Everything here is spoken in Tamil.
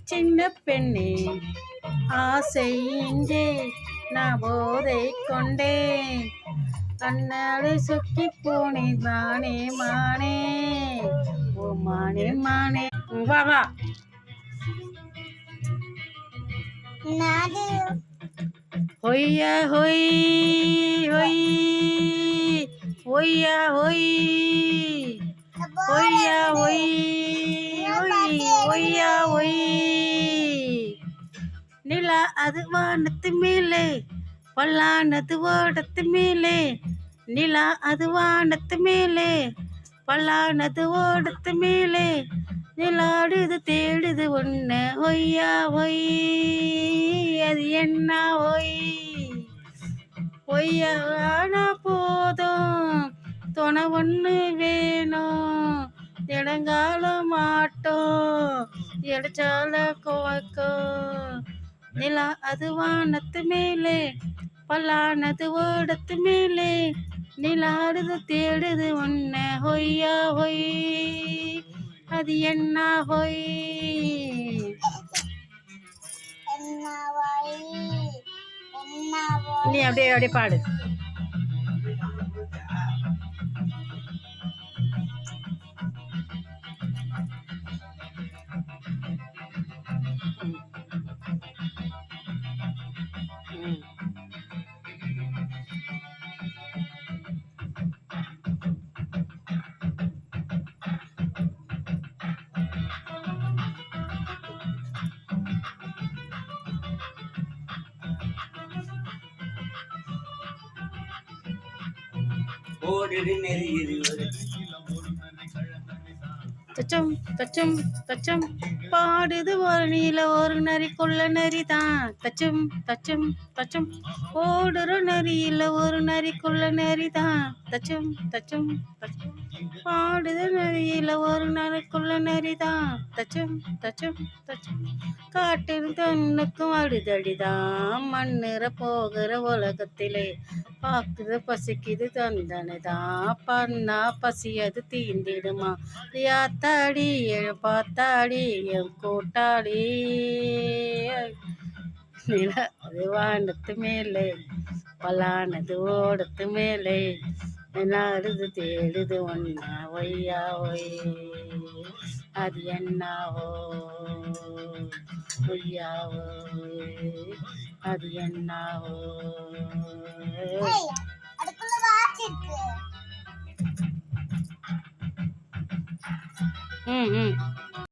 சின்ன பெண்ணே ஆசை இங்கே நான் போதை கொண்டேன் கண்ணாடி சுக்கி போனே மானே மானே ஓ மானே மானே வா வா ஹொய்யா ஹொய் ஹொய் ஹொய்யா ஹொய் ஹொய்யா ஹொய் ஹொய் ஹொய்யா ஹொய் நிலா அது வானத்து மேலே பல்லானது ஓடத்து மேலே நிலா அது வானத்து மேலே பல்லானது ஓடத்து மேலே நிலாடுது தேடுது ஒன்ன ஒய்யா ஒய் அது என்ன ஒய் ஒய்யா ஆனா போதும் துணை ஒன்று வேணும் இடங்கால மாட்டோம் இடைச்சால கோக்கும் நிலா அது வானத்து மேலே பல்லானது ஓடத்து மேலே நிலாடுது தேடுது ஒன்ன ஹொய்யா ஹொய் அது என்ன ஹொய் நீ அப்படியே அப்படியே பாடு தச்சம் தச்சம் தச்சம் பாடுது ஒரு நீல ஒரு நரி கொள்ள நரி தான் தச்சம் தச்சம் தச்சம் ஓடுற நரியில ஒரு நரி கொள்ள நரி தான் தச்சம் தச்சம் தச்சம் பாடுது நரியில ஒரு நரி கொள்ள நரி தான் தச்சம் தச்சம் தச்சம் காட்டில் கண்ணுக்கும் அடிதடிதான் மண்ணுற போகிற உலகத்திலே பாக்குது பசிக்குது தந்தனை தான் பண்ணா பசியது தீந்திடுமா யாத்தாடி பார்த்தாடி என் கூட்டாடி நில அது வானத்து மேலே பலானது ஓடத்து மேலே நாடுது தேடுது ஒன்னா ஒய்யா ஒய் அது என்னாவோ ஒய்யாவோ அது என்னாவோ ம்